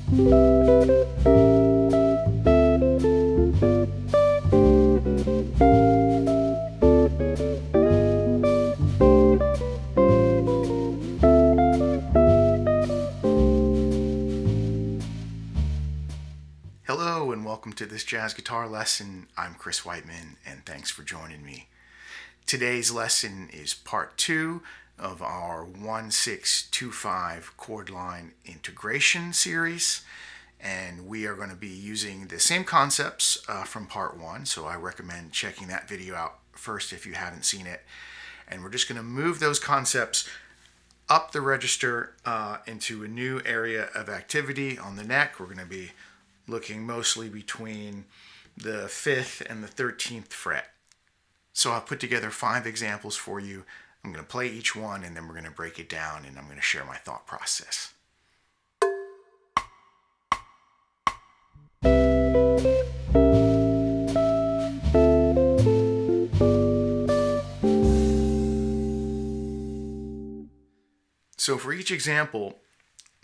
Hello and welcome to this jazz guitar lesson. I'm Chris Whiteman and thanks for joining me. Today's lesson is part 2 of our 1-6-2-5 chord line integration series, and we are going to be using the same concepts from part 1, so I recommend checking that video out first if you haven't seen it. And we're just going to move those concepts up the register into a new area of activity on the neck. We're going to be looking mostly between the 5th and the 13th fret. So I've put together 5 examples for you. I'm going to play each one and then we're going to break it down and I'm going to share my thought process. So for each example,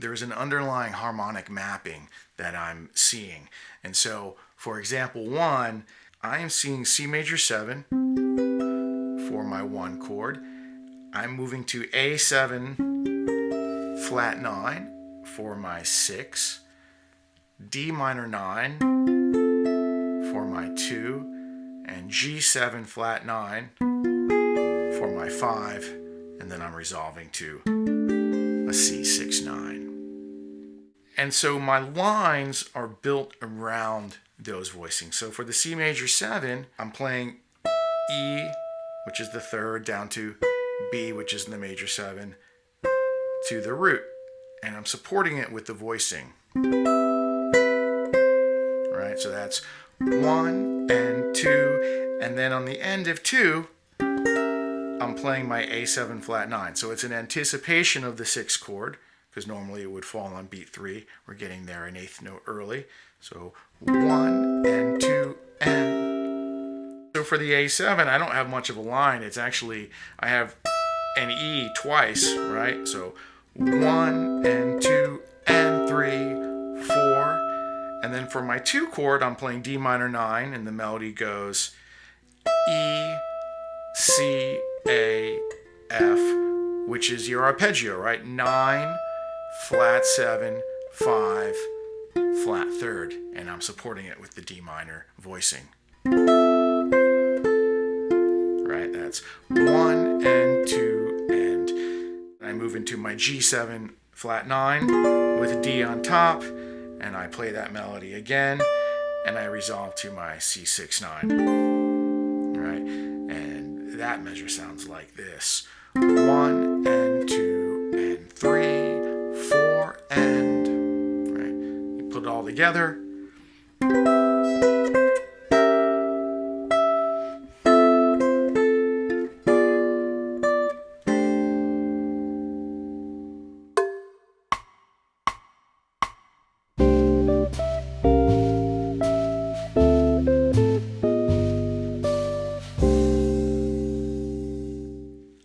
there is an underlying harmonic mapping that I'm seeing. And so for example 1, I am seeing C major 7 for my 1 chord. I'm moving to A7 flat 9 for my 6, D minor 9 for my 2, and G7 flat 9 for my 5, and then I'm resolving to a C6-9. And so my lines are built around those voicings. So for the C major 7, I'm playing E, which is the 3rd, down to B, which is in the major 7, to the root. And I'm supporting it with the voicing. Right, so that's 1 and 2, and then on the end of 2, I'm playing my A7 flat 9. So it's an anticipation of the 6th chord, because normally it would fall on beat 3. We're getting there an 8th note early. So 1 and 2 and. So for the A7, I don't have much of a line. It's actually, I have an E twice, right? So 1 and 2 and 3, 4. And then for my 2 chord, I'm playing D minor 9, and the melody goes E, C, A, F, which is your arpeggio, right? 9, flat 7, 5, flat 3rd, and I'm supporting it with the D minor voicing. Right, that's 1 and 2 and I move into my G7 flat 9 with a D on top, and I play that melody again, and I resolve to my C6-9. Right, and that measure sounds like this: 1 and 2 and 3, 4 and. Right, you put it all together.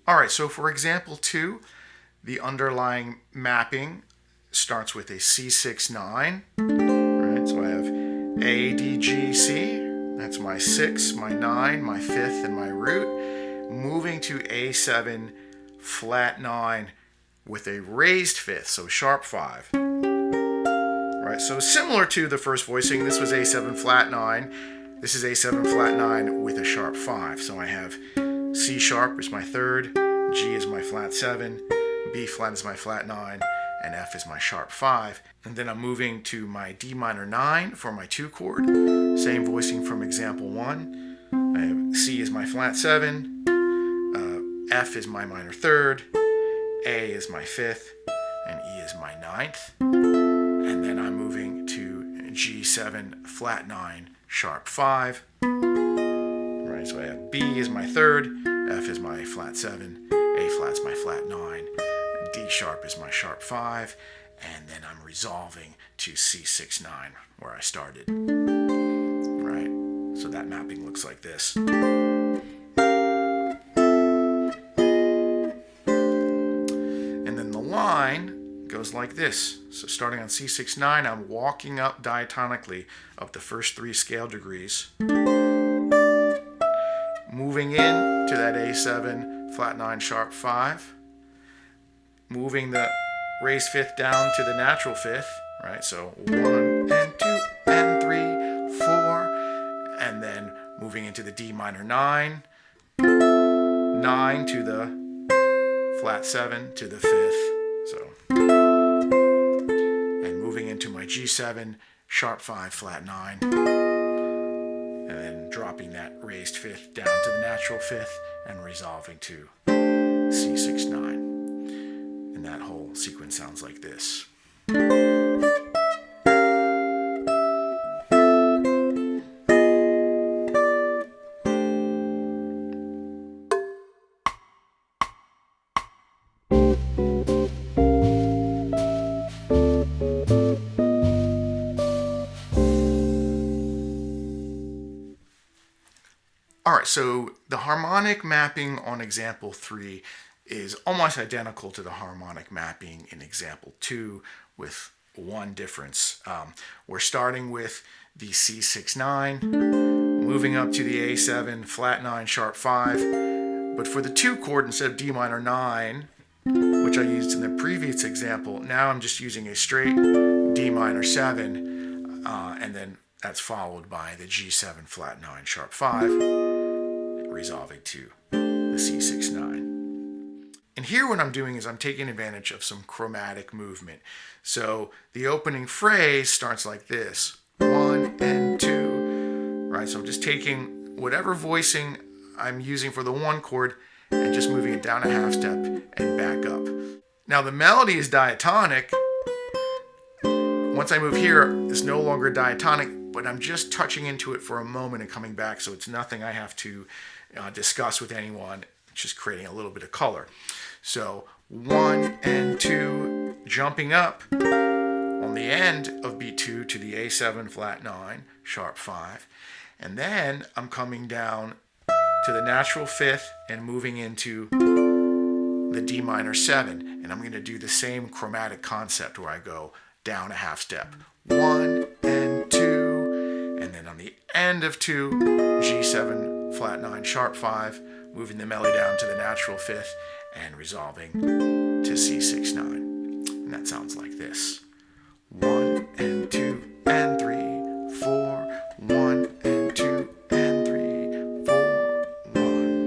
Alright, so for example 2, the underlying mapping starts with a C6-9. Right, so I have A, D, G, C. That's my 6, my 9, my 5th, and my root. Moving to A7 flat 9 with a raised 5th, so sharp 5. Right, so similar to the first voicing, this was A7 flat 9. This is A7 flat 9 with a sharp 5. So I have C sharp is my 3rd, G is my flat 7, B flat is my flat 9, and F is my sharp 5. And then I'm moving to my D minor 9 for my 2 chord. Same voicing from example 1. I have C is my flat 7, F is my minor 3rd, A is my 5th, and E is my 9th. And then I'm moving to G7 flat 9 sharp 5. Right, so I have B is my 3rd, F is my flat 7, A flat's my flat 9, D sharp is my sharp 5, and then I'm resolving to C6-9 where I started. Right, so that mapping looks like this. And then the line goes like this. So starting on C6-9, I'm walking up diatonically up the first 3 scale degrees, moving in to that A7 flat 9 sharp 5, moving the raised 5th down to the natural 5th, right? So 1 and 2 and 3, 4, and then moving into the D minor 9, 9 to the flat 7 to the 5th, so, and moving into my G7 sharp 5 flat 9, and then dropping that raised 5th down to the natural 5th and resolving to C6-9. And that whole sequence sounds like this. Alright, so the harmonic mapping on example 3 is almost identical to the harmonic mapping in example 2 with one difference. We're starting with the C6-9, moving up to the A7 flat 9 sharp 5, but for the 2 chord instead of D minor 9, which I used in the previous example, now I'm just using a straight D minor 7, and then that's followed by the G7 flat 9 sharp 5, resolving to the C6-9. And here what I'm doing is I'm taking advantage of some chromatic movement. So the opening phrase starts like this, 1 and 2, right? So I'm just taking whatever voicing I'm using for the 1 chord and just moving it down a half step and back up. Now the melody is diatonic. Once I move here, it's no longer diatonic, but I'm just touching into it for a moment and coming back, so it's nothing I have to discuss with anyone, just creating a little bit of color. So 1 and 2, jumping up on the end of beat 2 to the A7 flat 9 sharp 5, and then I'm coming down to the natural 5th and moving into the D minor 7, and I'm going to do the same chromatic concept where I go down a half step, 1 and 2, and then on the end of 2, G7 flat 9 sharp 5, moving the melody down to the natural 5th and resolving to C6-9. And that sounds like this. 1 and 2 and 3, 4, 1 and 2 and 3, 4, 1.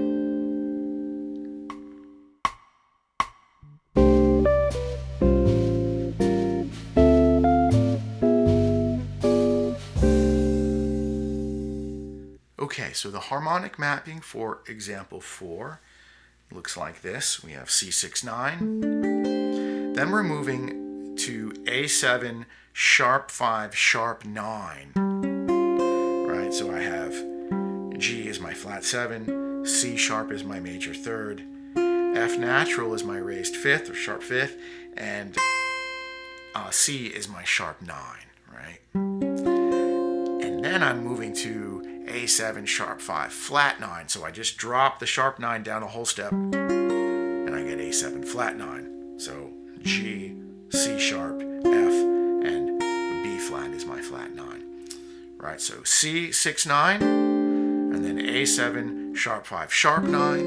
Okay, so the harmonic mapping for example 4 looks like this. We have C6-9. Then we're moving to A7 sharp 5 sharp 9. Right, so I have G is my flat 7, C sharp is my major 3rd, F natural is my raised 5th or sharp 5th, and C is my sharp 9, right? And then I'm moving to A7 sharp 5 flat 9, so I just drop the sharp 9 down a whole step and I get A7 flat 9. So G, C sharp, F, and B flat is my flat 9. Right, so C 6 9, and then A7 sharp 5 sharp 9,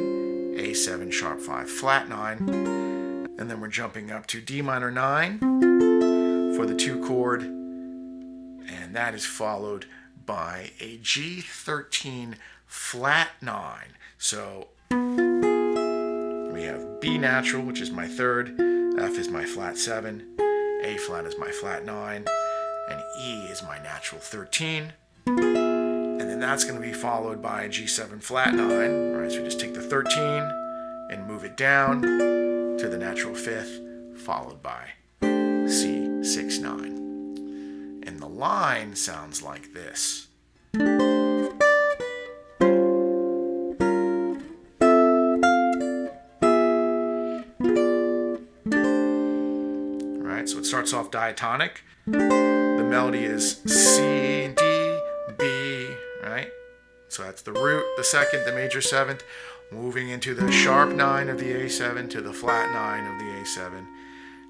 A7 sharp 5 flat 9, and then we're jumping up to D minor 9 for the 2 chord, and that is followed by a G13 flat 9. So we have B natural, which is my 3rd, F is my flat 7, A flat is my flat 9, and E is my natural 13. And then that's going to be followed by a G7 flat 9. Right, so we just take the 13 and move it down to the natural 5th, followed by C6 9. And the line sounds like this. Right, so it starts off diatonic. The melody is C, D, B, right? So that's the root, the 2nd, the major 7th, moving into the sharp 9 of the A7 to the flat 9 of the A7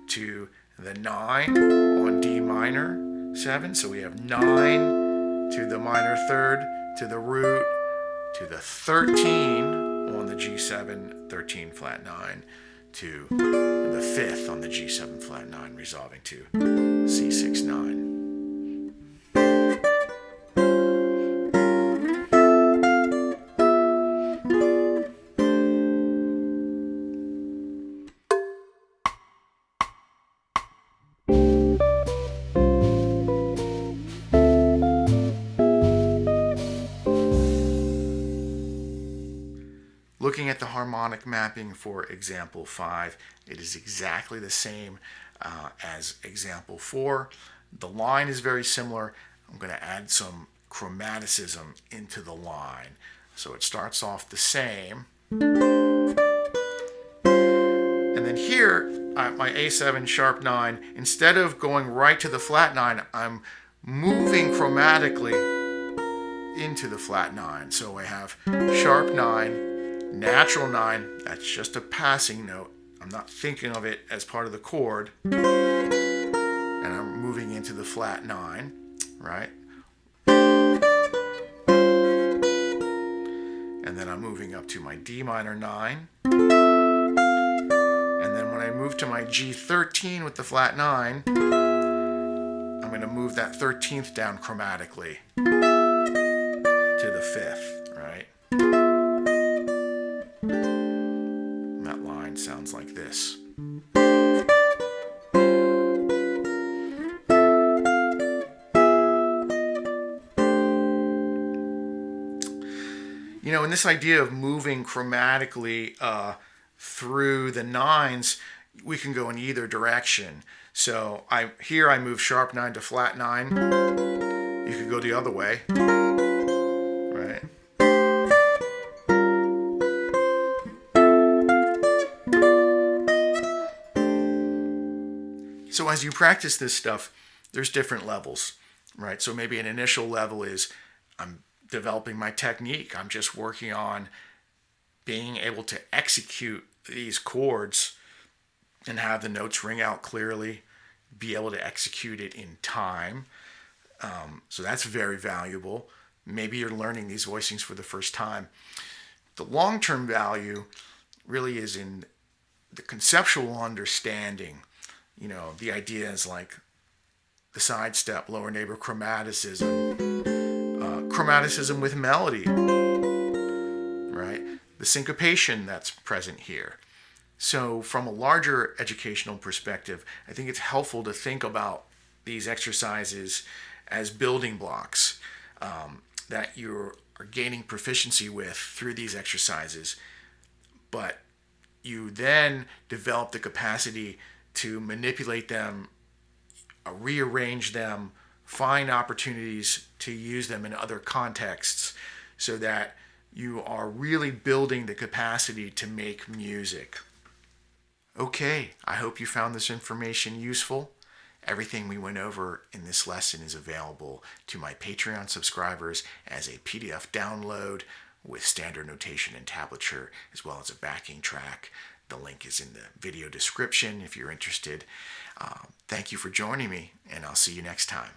to the 9 on D minor 7. So we have 9 to the minor third, to the root, to the 13 on the G7, 13 flat 9, to the 5th on the G7 flat 9, resolving to C6 9. Looking at the harmonic mapping for example 5, it is exactly the same as example 4. The line is very similar. I'm going to add some chromaticism into the line. So it starts off the same. And then here, my A7 sharp 9, instead of going right to the flat 9, I'm moving chromatically into the flat 9. So I have sharp 9, natural 9, that's just a passing note. I'm not thinking of it as part of the chord. And I'm moving into the flat 9, right? And then I'm moving up to my D minor 9. And then when I move to my G13 with the flat 9, I'm going to move that 13th down chromatically to the 5th, right? That line sounds like this. You know, in this idea of moving chromatically through the 9s, we can go in either direction. So here I move sharp 9 to flat 9. You could go the other way, right? So as you practice this stuff, there's different levels, right? So maybe an initial level is I'm developing my technique. I'm just working on being able to execute these chords and have the notes ring out clearly, be able to execute it in time. So that's very valuable. Maybe you're learning these voicings for the first time. The long-term value really is in the conceptual understanding. You know, the ideas like the sidestep, lower neighbor chromaticism, chromaticism with melody, right? The syncopation that's present here. So from a larger educational perspective, I think it's helpful to think about these exercises as building blocks that you are gaining proficiency with through these exercises, but you then develop the capacity to manipulate them, rearrange them, find opportunities to use them in other contexts so that you are really building the capacity to make music. Okay, I hope you found this information useful. Everything we went over in this lesson is available to my Patreon subscribers as a PDF download with standard notation and tablature, as well as a backing track. The link is in the video description if you're interested. Thank you for joining me, and I'll see you next time.